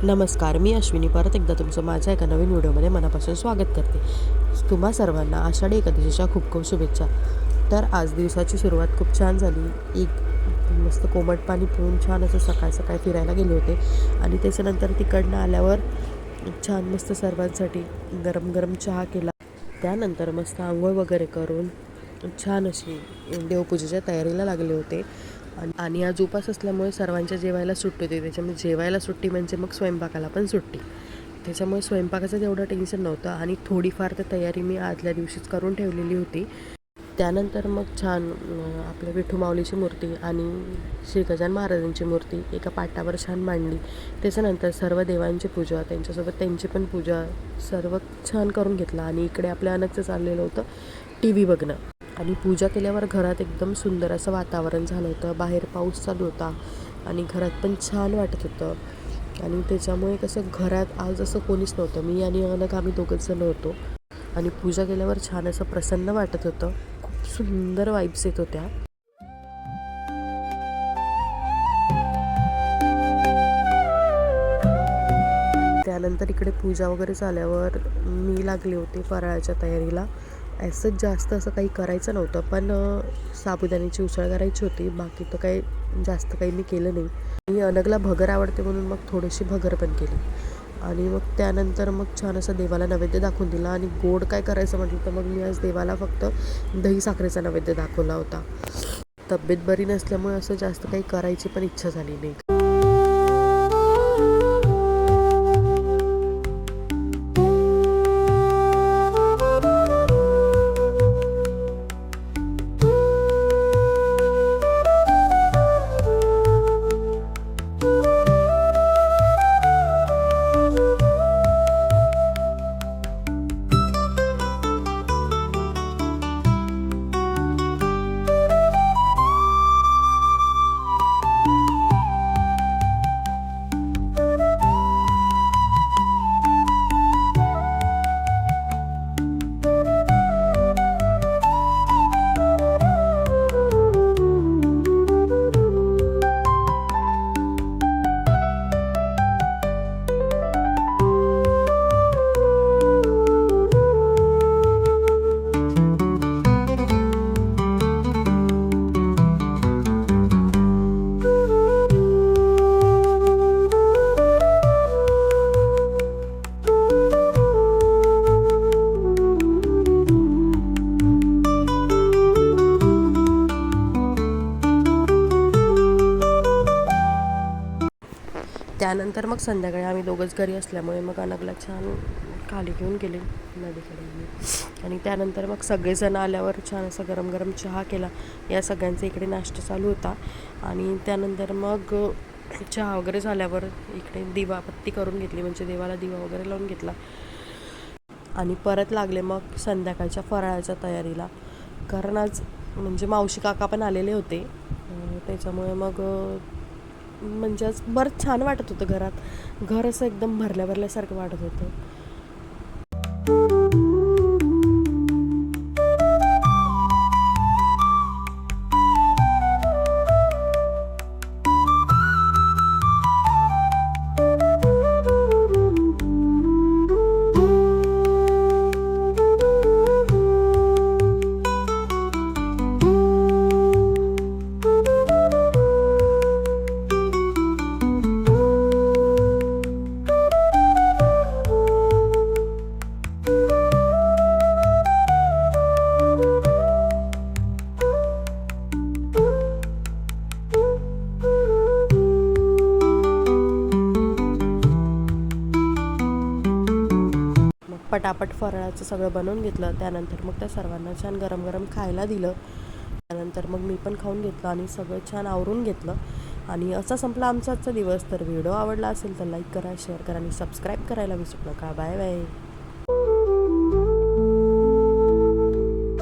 नमस्कार, मी अश्विनी परत एकदा तुमचं माझ्या एका नवीन व्हिडिओमध्ये मनापासून स्वागत करते. तुम्हा सर्वांना आषाढी एकादशीच्या खूप खूप शुभेच्छा. तर आज दिवसाची सुरुवात खूप छान झाली. एक मस्त कोमट पाणी पिऊन छान असं सकाळ सकाळी फिरायला गेले होते आणि त्याच्यानंतर तिकडनं आल्यावर छान मस्त सर्वांसाठी गरम गरम चहा केला. त्यानंतर मस्त आंघोळ वगैरे करून छान अशी देवपूजेच्या तयारीला लागले होते. आणि आज उपास असल्यामुळे सर्वांच्या जेवायला सुट्टी होती. त्याच्यामुळे जेवायला सुट्टी म्हणजे मग स्वयंपाकाला पण सुट्टी. त्याच्यामुळे स्वयंपाकाचं तेवढं टेन्शन नव्हतं आणि थोडीफार तर तयारी मी आदल्या दिवशीच करून ठेवलेली होती. त्यानंतर मग छान आपल्या विठू माऊलीची मूर्ती आणि श्री गजानन महाराजांची मूर्ती एका पाटावर छान मांडली. त्याच्यानंतर सर्व देवांची पूजा, त्यांच्यासोबत त्यांची पण पूजा सर्व छान करून घेतला. आणि इकडे आपल्या अनकचं चाललेलं होतं टी व्ही बघणं. आणि पूजा केल्यावर घरात एकदम सुंदर असं वातावरण झालं होतं. बाहेर पाऊस चालू होता आणि घरात पण छान वाटत होतं. आणि त्याच्यामुळे कसं घरात आज असं कोणीच नव्हतं. मी आणि अनक आम्ही दोघंच जण होतो. आणि पूजा केल्यावर छान असं प्रसन्न वाटत होतं. खूप सुंदर वाईब्स येत होत्या. त्यानंतर इकडे पूजा वगैरे झाल्यावर मी लागले होते फराळाच्या तयारीला. असंच जास्त असं काही करायचं नव्हतं, पण साबुदाण्याची उसळ करायची होती. बाकी तर काही जास्त काही मी केलं नाही. आणि अनगला भगर आवडते म्हणून मग थोडीशी भगर पण केली. आणि मग त्यानंतर मग छान असं देवाला नैवेद्य दाखवून दिला. आणि गोड काय करायचं म्हटलं तर मग मी आज देवाला फक्त दही साखरेचा नैवेद्य दाखवला होता. तब्येत बरी नसल्यामुळे असं जास्त काही करायची पण इच्छा झाली नाही. त्यानंतर मग संध्याकाळी आम्ही दोघंच घरी असल्यामुळे मग अनगला छान खाली घेऊन गेले नदीकडे. आणि त्यानंतर मग सगळेजण आल्यावर छान असं गरम गरम चहा केला. या सगळ्यांचा इकडे नाश्ता चालू होता. आणि त्यानंतर मग चहा वगैरे झाल्यावर इकडे दिवाबत्ती करून घेतली, म्हणजे देवाला दिवा वगैरे लावून घेतला. आणि परत लागले मग संध्याकाळच्या फराळाच्या तयारीला. कारण आज म्हणजे मावशी काका पण आलेले होते. त्याच्यामुळे मग म्हणजे आज बरंच छान वाटत होतं. घरात घर असं एकदम भरल्या भरल्यासारखं वाटत होतं. पटापट फराळाचं सगळं बनवून घेतलं. त्यानंतर मग त्या सर्वांना छान गरम गरम खायला दिलं. त्यानंतर मग मी पण खाऊन घेतलं आणि सगळं छान आवरून घेतलं. आणि असा संपला आमचा आजचा दिवस. तर व्हिडिओ आवडला असेल तर लाईक करा, शेअर करा आणि सबस्क्राईब करायला विसरू नका. Bye bye.